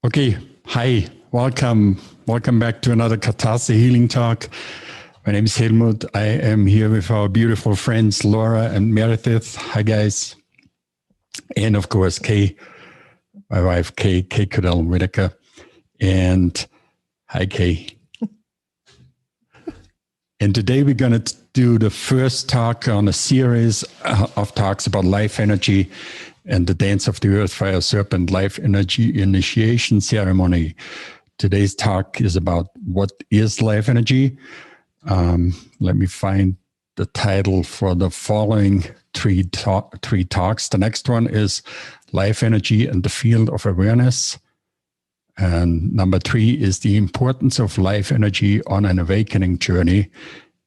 Okay, hi, welcome back to another Catharsis Healing Talk. My name is Helmut. I am here with our beautiful friends Laura and Meredith. Hi, guys. And of course, Kay, my wife, Kay Cadell Whitaker. And hi, Kay. And today we're going to do the first talk on a series of talks about life energy and the Dance of the Earth Fire Serpent Life Energy Initiation Ceremony. Today's talk is about what is life energy. Let me find the title for the following three talks. The next one is life energy and the field of awareness. And number 3 is the importance of life energy on an awakening journey.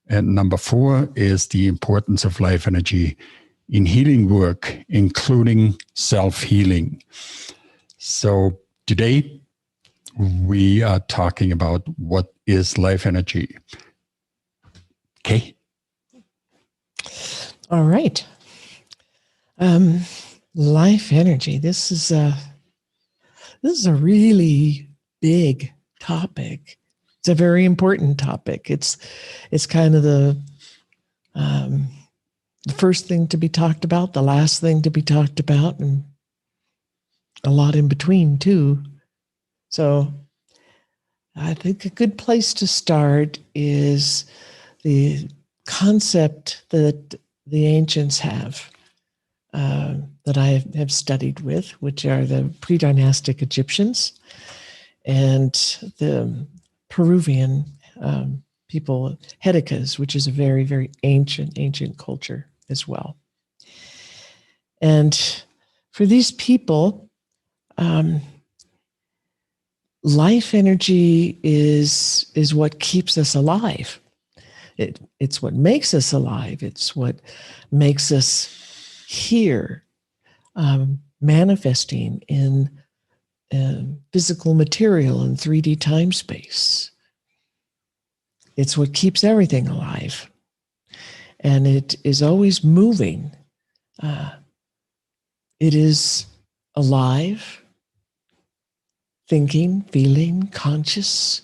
And number 4 is the importance of life energy in healing work, including self-healing. So today we are talking about what is life energy. Okay. All right. Life energy. This is a really big topic. It's a very important topic. It's kind of the first thing to be talked about, the last thing to be talked about, and a lot in between too. So I think a good place to start is the concept that the ancients have, that I have studied with, which are the predynastic Egyptians and the Peruvian people, Hedicas, which is a very, very ancient culture as well. And for these people, life energy is what keeps us alive. It's what makes us alive. It's what makes us here, manifesting in physical material in 3D time space. It's what keeps everything alive. And it is always moving. It is alive, thinking, feeling, conscious.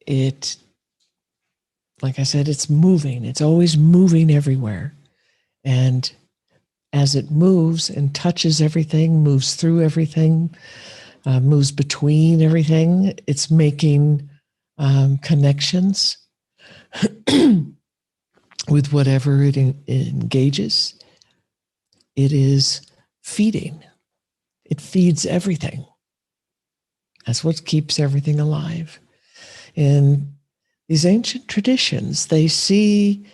It, like I said, it's moving. It's always moving everywhere. And as it moves and touches everything, moves through everything, moves between everything, it's making connections with whatever it engages. It is feeding. It feeds everything. That's what keeps everything alive. In these ancient traditions, they see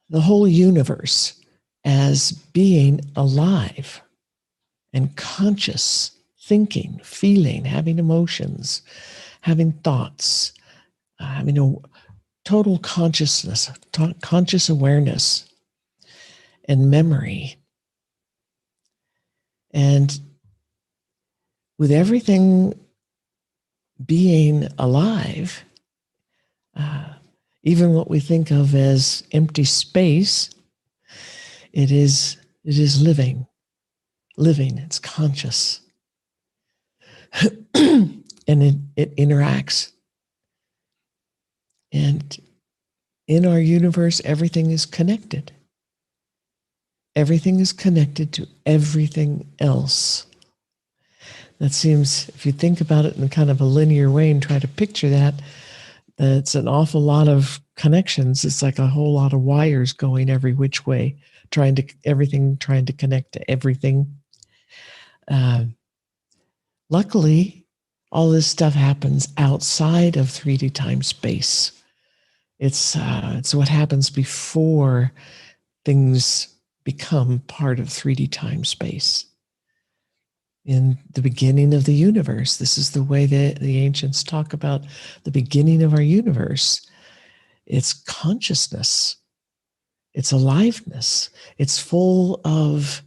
the whole universe as being alive and conscious, thinking, feeling, having emotions, having thoughts, having a total consciousness, conscious awareness, and memory. And with everything being alive, even what we think of as empty space, it is living, it's conscious. And it interacts. And in our universe, everything is connected. Everything is connected to everything else. That seems, if you think about it in kind of a linear way and try to picture that, it's an awful lot of connections. It's like a whole lot of wires going every which way, trying to connect to everything. Luckily, all this stuff happens outside of 3D time space. It's what happens before things become part of 3D time space. In the beginning of the universe, this is the way that the ancients talk about the beginning of our universe. It's consciousness. It's aliveness. It's full of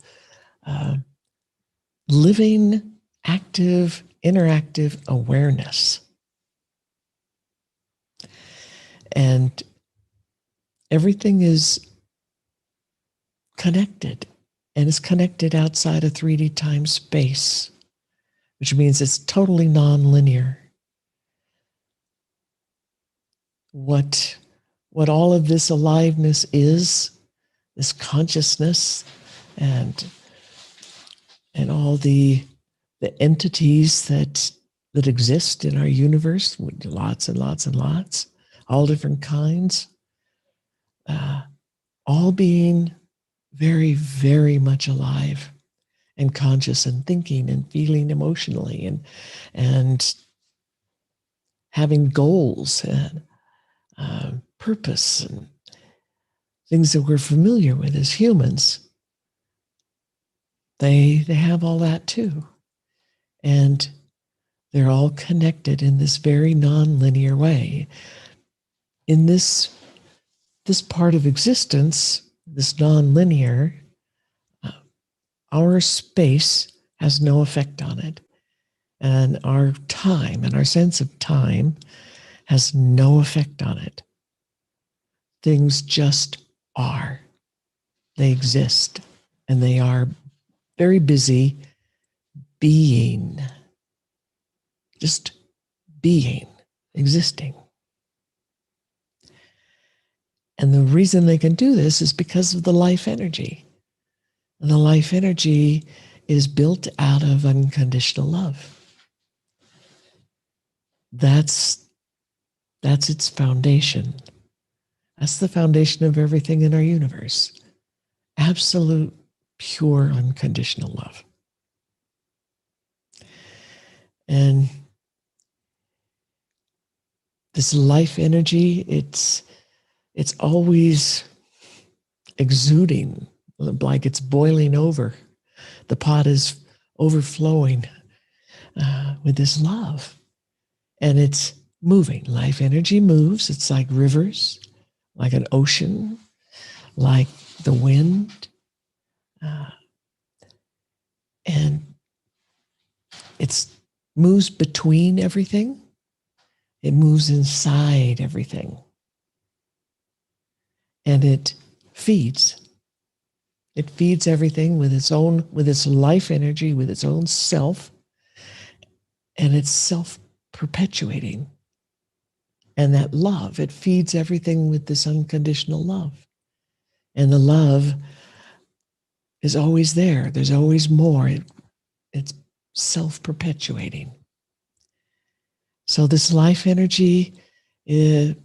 living, active, interactive awareness. And everything is connected, and it's connected outside of 3D time space. which means it's totally nonlinear. What all of this aliveness is, this consciousness, and all the entities that exist in our universe, lots and lots and lots, all different kinds, all being very, very much alive and conscious and thinking and feeling emotionally and having goals and purpose and things that we're familiar with as humans. They have all that too. And they're all connected in this very non-linear way. In this part of existence, this non-linear, our space has no effect on it. And our time and our sense of time has no effect on it. Things just are. They exist, and they are very busy being, just being, existing. And the reason they can do this is because of the life energy. And the life energy is built out of unconditional love. That's its foundation. That's the foundation of everything in our universe. Absolute, pure, unconditional love. And this life energy, it's always exuding, like it's boiling over. The pot is overflowing with this love. And it's moving. Life energy moves. It's like rivers, like an ocean, like the wind. And it moves between everything. It moves inside everything. And it feeds. It feeds everything with its life energy, with its own self. And it's self-perpetuating. And that love, it feeds everything with this unconditional love. And the love is always there. There's always more. It's self-perpetuating. So this life energy is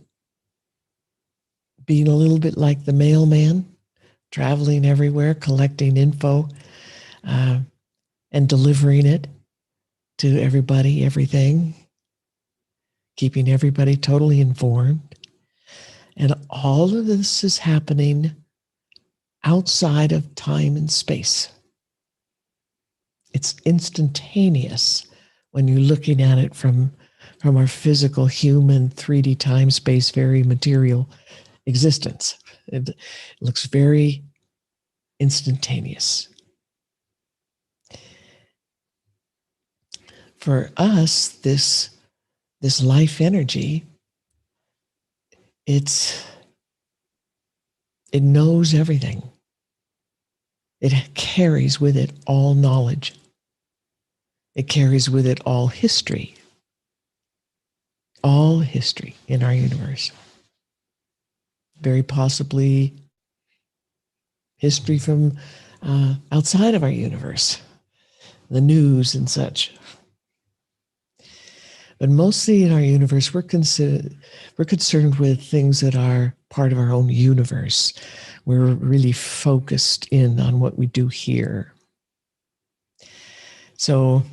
being a little bit like the mailman, traveling everywhere, collecting info, and delivering it to everybody, everything, keeping everybody totally informed. And all of this is happening outside of time and space. It's instantaneous when you're looking at it from our physical, human, 3D time, space, very material existence. It looks very instantaneous. For us, this life energy, it knows everything. It carries with it all knowledge. It carries with it all history in our universe. Very possibly history from outside of our universe, the news and such. But mostly in our universe, we're concerned with things that are part of our own universe. We're really focused in on what we do here. So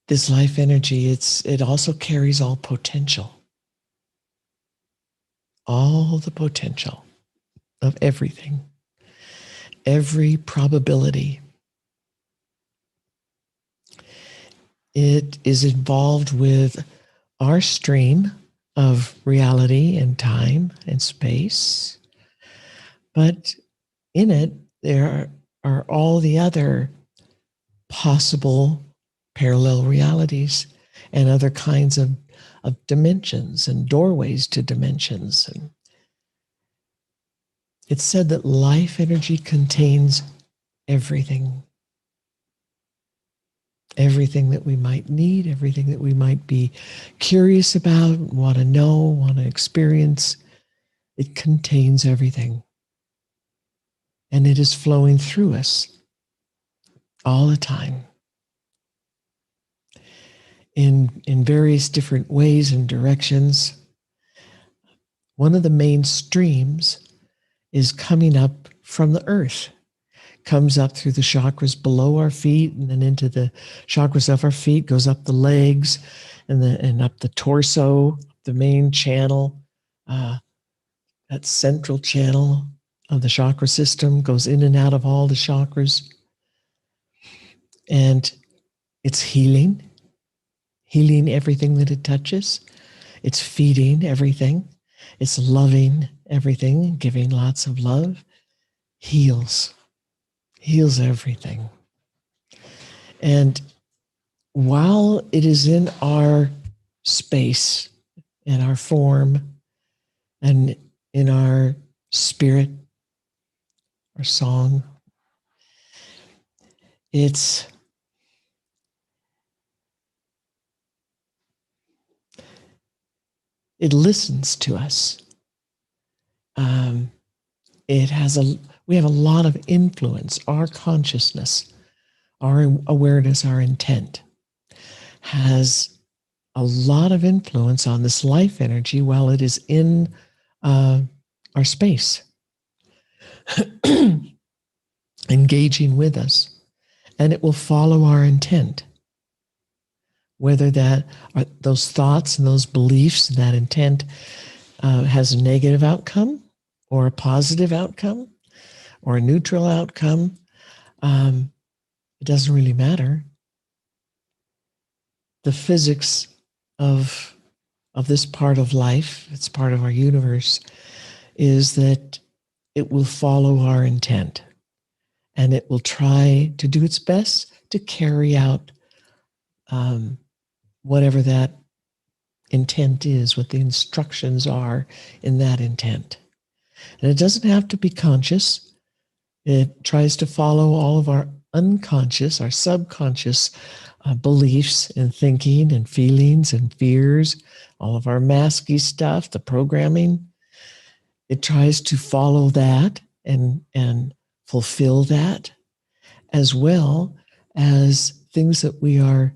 this life energy, it also carries all potential. All the potential of everything. Every probability. It is involved with our stream of reality and time and space. But in it, there are all the other possible parallel realities and other kinds of dimensions and doorways to dimensions. And it's said that life energy contains everything. everything that we might need, everything that we might be curious about, want to know, want to experience. It contains everything. And it is flowing through us all the time in various different ways and directions. One of the main streams is coming up from the earth, comes up through the chakras below our feet and then into the chakras of our feet, goes up the legs and up the torso, the main channel, that central channel of the chakra system, goes in and out of all the chakras. And it's healing everything that it touches. It's feeding everything. It's loving everything, giving lots of love. Heals everything. And while it is in our space, in our form, and in our spirit, our song, it listens to us. We have a lot of influence. Our consciousness, our awareness, our intent has a lot of influence on this life energy while it is in our space, engaging with us, and it will follow our intent. Whether those thoughts and those beliefs and that intent has a negative outcome or a positive outcome or a neutral outcome, it doesn't really matter. The physics of this part of life, it's part of our universe, is that it will follow our intent and it will try to do its best to carry out whatever that intent is, what the instructions are in that intent. And it doesn't have to be conscious. It tries to follow all of our unconscious, our subconscious beliefs and thinking and feelings and fears, all of our masky stuff, the programming. It tries to follow that and fulfill that, as well as things that we are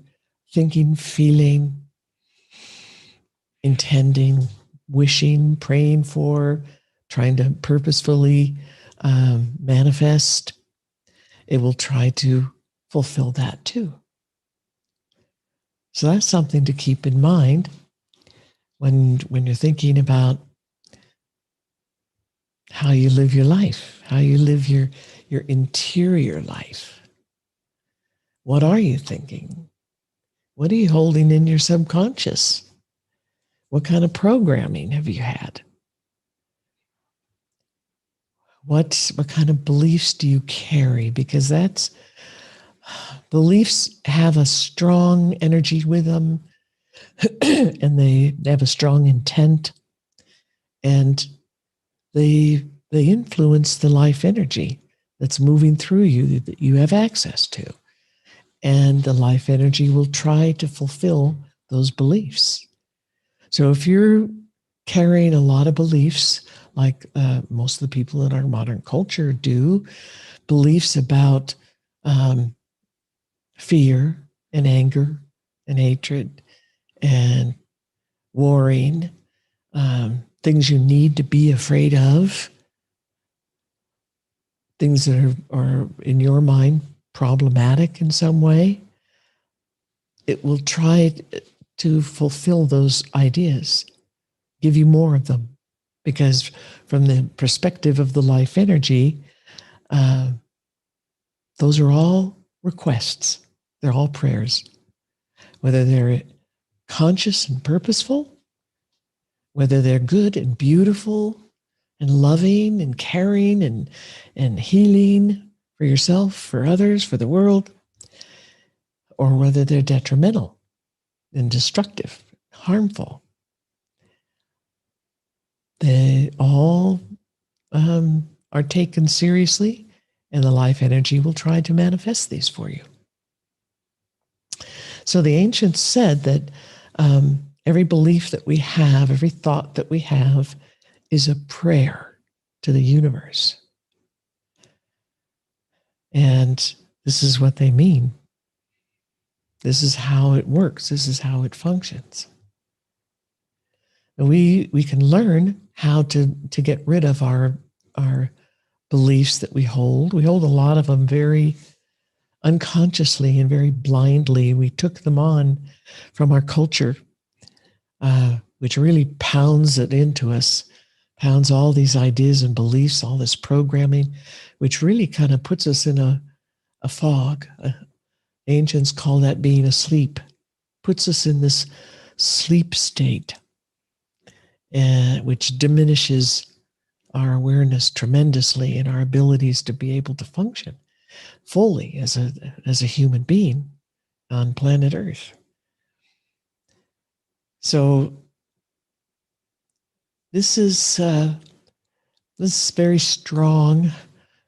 thinking, feeling, intending, wishing, praying for, trying to purposefully manifest. It will try to fulfill that too. So that's something to keep in mind when you're thinking about how you live your life, how you live your interior life. What are you thinking? What are you holding in your subconscious? What kind of programming have you had? What kind of beliefs do you carry? Because beliefs have a strong energy with them, and they have a strong intent, and they influence the life energy that's moving through you that you have access to. And the life energy will try to fulfill those beliefs. So if you're carrying a lot of beliefs, like most of the people in our modern culture do, beliefs about fear and anger and hatred and warring, things you need to be afraid of, things that are in your mind problematic in some way, it will try to fulfill those ideas, give you more of them. Because from the perspective of the life energy, those are all requests. They're all prayers. Whether they're conscious and purposeful, whether they're good and beautiful and loving and caring and healing for yourself, for others, for the world, or whether they're detrimental and destructive, harmful. They all are taken seriously, and the life energy will try to manifest these for you. So the ancients said that every belief that we have, every thought that we have, is a prayer to the universe. And this is what they mean. This is how it works. This is how it functions. And we can learn how to get rid of our beliefs that we hold. We hold a lot of them very unconsciously and very blindly. We took them on from our culture, which really pounds it into us, pounds all these ideas and beliefs, all this programming, which really kind of puts us in a fog. Ancients call that being asleep, puts us in this sleep state, which diminishes our awareness tremendously and our abilities to be able to function fully as a human being on planet Earth. So this is very strong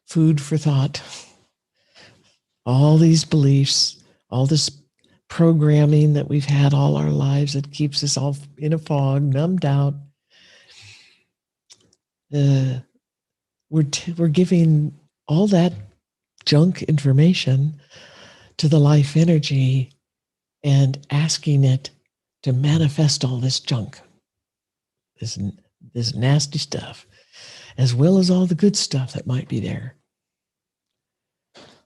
food for thought. All these beliefs, all this programming that we've had all our lives that keeps us all in a fog, numbed out. We're giving all that junk information to the life energy and asking it to manifest all this junk, this nasty stuff, as well as all the good stuff that might be there.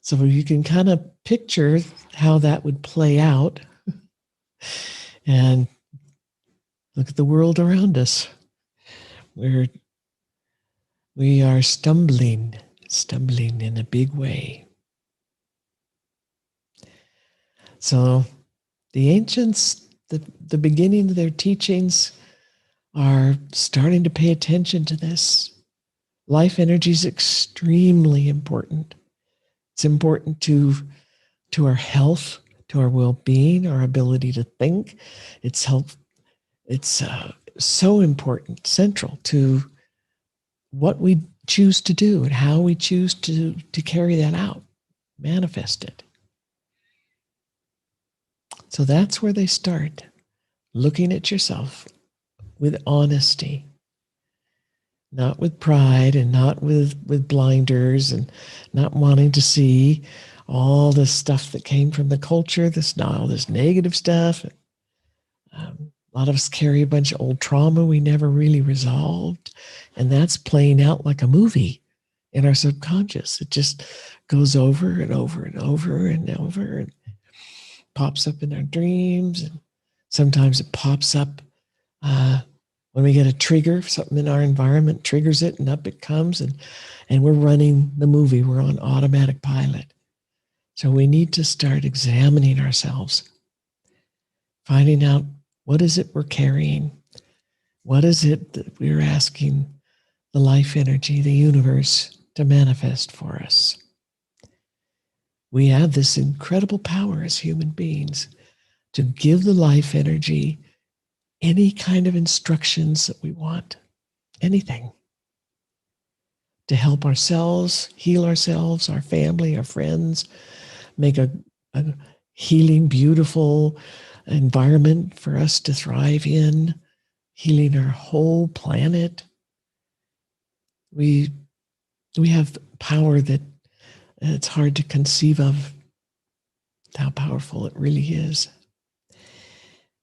So you can kind of picture how that would play out and look at the world around us. We are stumbling in a big way. So the ancients, the beginning of their teachings are starting to pay attention to this. Life energy is extremely important. It's important to our health, to our well-being, our ability to think. It's so important, central to what we choose to do and how we choose to carry that out, manifest it. So that's where they start, looking at yourself with honesty, not with pride and not with blinders and not wanting to see all the stuff that came from the culture, all this negative stuff. A lot of us carry a bunch of old trauma we never really resolved, and that's playing out like a movie in our subconscious. It just goes over and over and over and over and pops up in our dreams. And sometimes it pops up when we get a trigger, something in our environment triggers it, and up it comes, and we're running the movie. We're on automatic pilot. So we need to start examining ourselves, finding out what is it we're carrying, what is it that we're asking the life energy, the universe, to manifest for us. We have this incredible power as human beings to give the life energy any kind of instructions that we want, anything, to help ourselves, heal ourselves, our family, our friends, make a healing, beautiful environment for us to thrive in, healing our whole planet. We have power that it's hard to conceive of, how powerful it really is.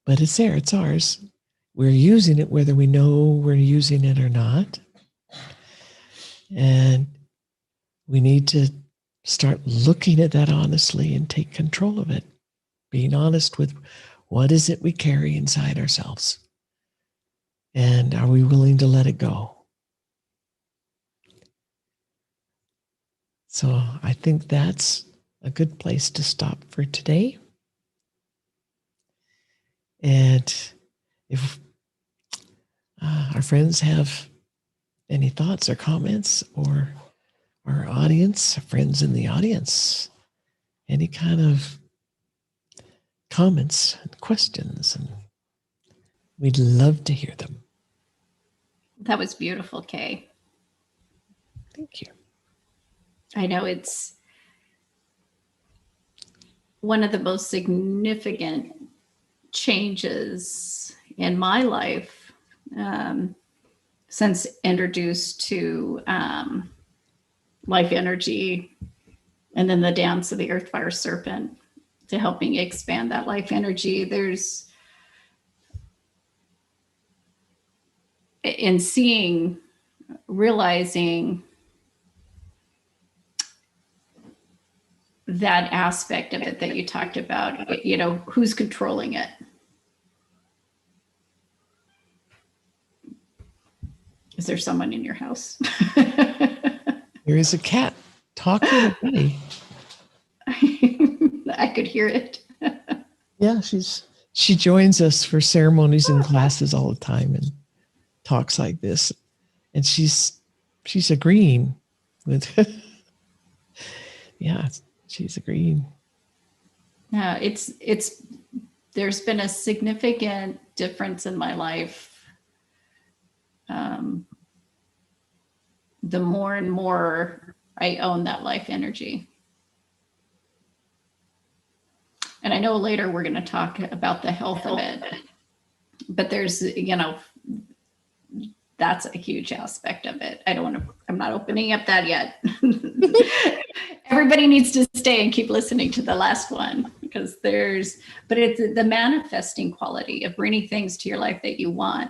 But it's there, it's ours. We're using it whether we know we're using it or not. And we need to start looking at that honestly and take control of it. Being honest with what is it we carry inside ourselves. And are we willing to let it go? So I think that's a good place to stop for today. And if our friends have any thoughts or comments, or our audience, friends in the audience, any kind of comments and questions, and we'd love to hear them. That was beautiful, Kay. Thank you. I know it's one of the most significant changes in my life since introduced to life energy and then the dance of the earth, fire, serpent to helping expand that life energy. There's in seeing, realizing that aspect of it that you talked about, you know, who's controlling it? Is there someone in your house? There is a cat talking away. I could hear it. Yeah, she joins us for ceremonies and classes all the time and talks like this. And she's agreeing with yeah, she's agreeing. Yeah, it's there's been a significant difference in my life. The more and more I own that life energy. And I know later we're going to talk about the health of it, but there's, you know, that's a huge aspect of it. I'm not opening up that yet. Everybody needs to stay and keep listening to the last one because but it's the manifesting quality of bringing things to your life that you want.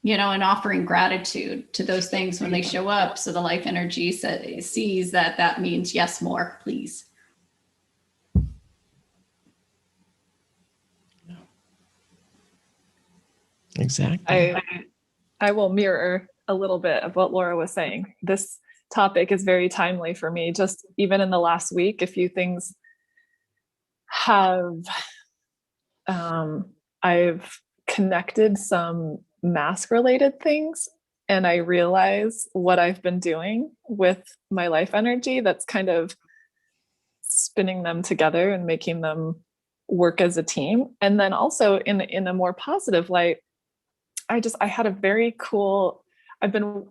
You know, and offering gratitude to those things when they show up. So the life energy sees that means yes, more, please. Exactly. I will mirror a little bit of what Laura was saying. This topic is very timely for me. Just even in the last week, a few things have, I've connected some mask related things, and I realize what I've been doing with my life energy that's kind of spinning them together and making them work as a team. And then also in a more positive light, I had a very cool,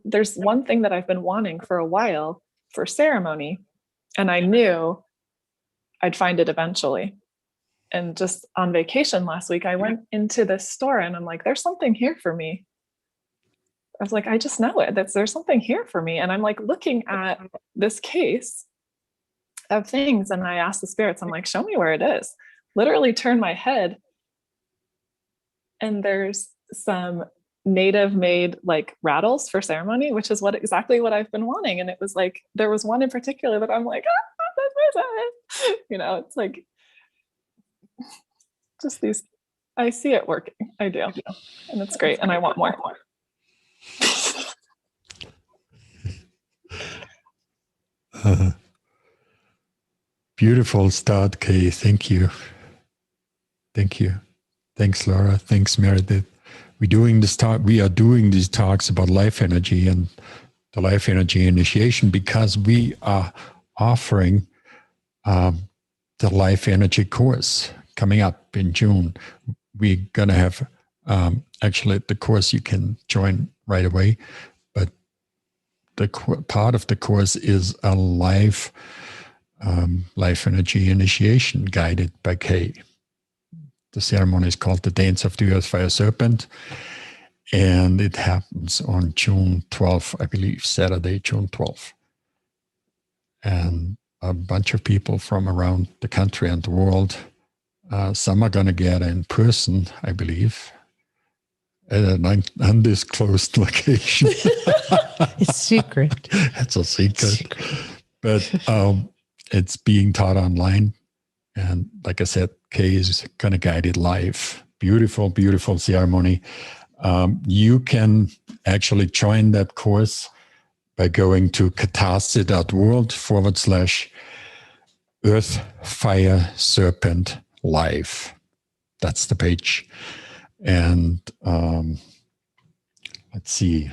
there's one thing that I've been wanting for a while for ceremony, and I knew I'd find it eventually. And just on vacation last week, I went into this store and I'm like, there's something here for me. I was like, I just know it. There's something here for me. And I'm like looking at this case of things. And I asked the spirits, I'm like, show me where it is. Literally turn my head. And there's some native made like rattles for ceremony, which is exactly what I've been wanting. And it was like, there was one in particular that I'm like, you know, it's like, just these, I see it working. I do. And it's great. And I want more. Beautiful start, Kay. Thank you. Thank you. Thanks, Laura. Thanks, Meredith. We are doing these talks about life energy and the life energy initiation because we are offering the life energy course coming up in June. We're going to have actually the course you can join right away, but the part of the course is a life energy initiation guided by Kay. The ceremony is called the Dance of the Earth, Fire, Serpent, and it happens on June 12th, I believe, Saturday, June 12th. And a bunch of people from around the country and the world. Some are going to get in person, I believe, at an undisclosed location. It's secret. It's a secret. But it's being taught online. And like I said, Kay is going to guide it live. Beautiful, beautiful ceremony. You can actually join that course by going to katharsis.world/Earth, Fire, Serpent Live. That's the page. And let's see.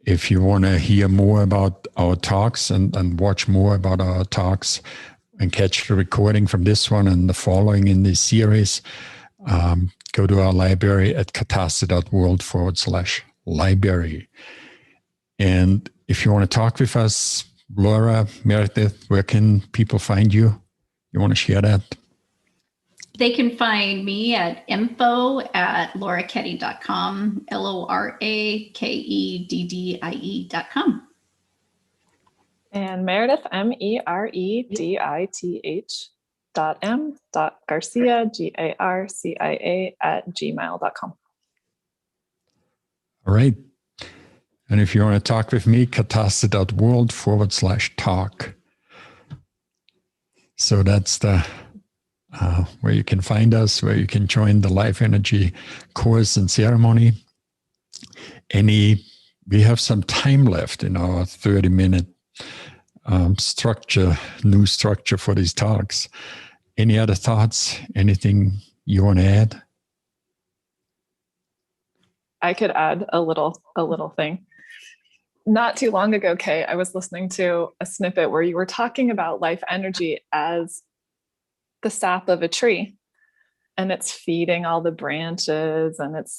If you want to hear more about our talks and watch more about our talks and catch the recording from this one and the following in this series, go to our library at katharsis.world/library. And if you want to talk with us, Laura, Meredith, where can people find you? You want to share that? They can find me at info@laurakeddy.com, LORAKEDDIE.com. And Meredith, MEREDITH.m.Garcia, GARCIA @gmail.com. All right. And if you want to talk with me, katasta.world/talk. So that's the where you can find us, where you can join the Life Energy course and ceremony. We have some time left in our 30-minute new structure for these talks. Any other thoughts? Anything you want to add? I could add a little thing. Not too long ago, Kay, I was listening to a snippet where you were talking about life energy as the sap of a tree, and it's feeding all the branches, and it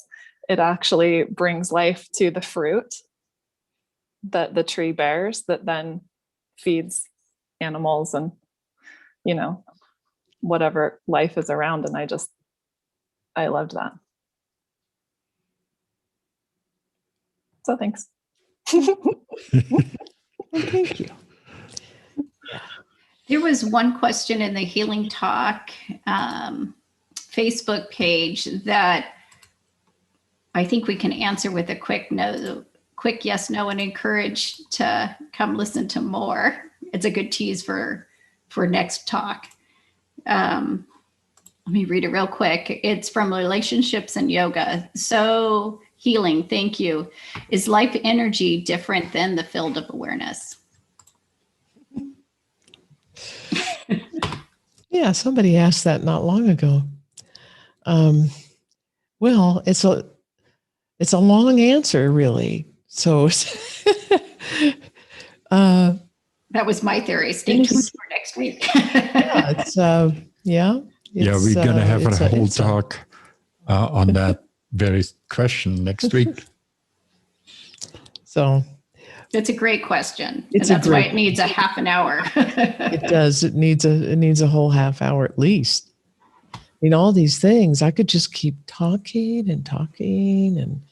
actually brings life to the fruit that the tree bears, that then feeds animals and, whatever life is around. And I loved that. So thanks. Thank you. There was one question in the Healing Talk Facebook page that I think we can answer with a quick yes, no, and encourage to come listen to more. It's a good tease for next talk. Let me read it real quick. It's from Relationships and Yoga. So healing, thank you. Is life energy different than the field of awareness? Yeah, somebody asked that not long ago. Well, it's a long answer, really. So that was my theory. Stay tuned for next week. We're going to have a whole talk on that very question next week. So it's a great question. And that's why it needs a half an hour. It does. It needs a whole half hour at least. I mean, all these things, I could just keep talking and talking. And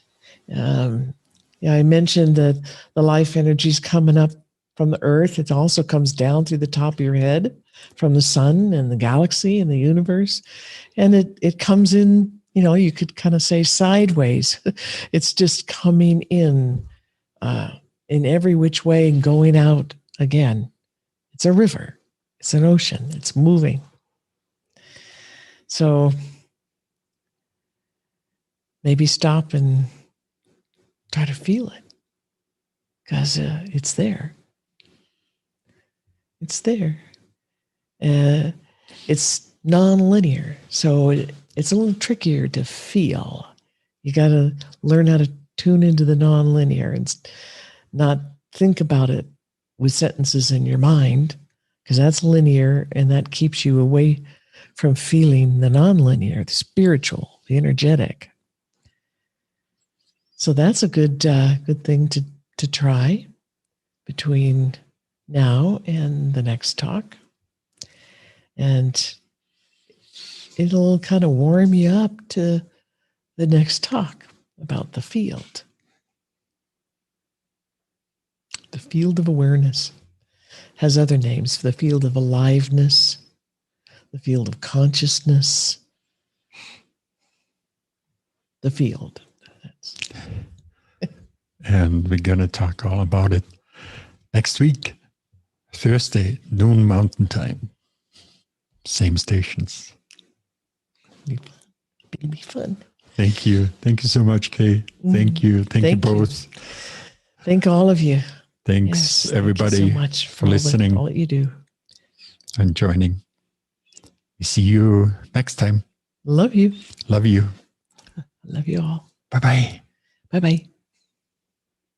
I mentioned that the life energy is coming up from the earth. It also comes down through the top of your head from the sun and the galaxy and the universe. And it comes in, you could kind of say sideways. It's just coming in every which way and going out again. It's a river. It's an ocean. It's moving. So maybe stop and try to feel it, because it's there. It's there. It's non-linear, so it's a little trickier to feel. You got to learn how to tune into the non-linear and not think about it with sentences in your mind, because that's linear and that keeps you away from feeling the non-linear, the spiritual, the energetic. So that's a good thing to try between now and the next talk. And it'll kind of warm you up to the next talk about the field. The field of awareness has other names: the field of aliveness, the field of consciousness, the field. And we're going to talk all about it next week, Thursday, noon Mountain Time. Same stations. It'll be fun. Thank you. Thank you so much, Kay. Thank you. Thank you both. Thank all of you. Thanks, everybody, thank you so much for listening. All that you do. And joining. We see you next time. Love you. Love you. Love you all. Bye-bye. Bye-bye.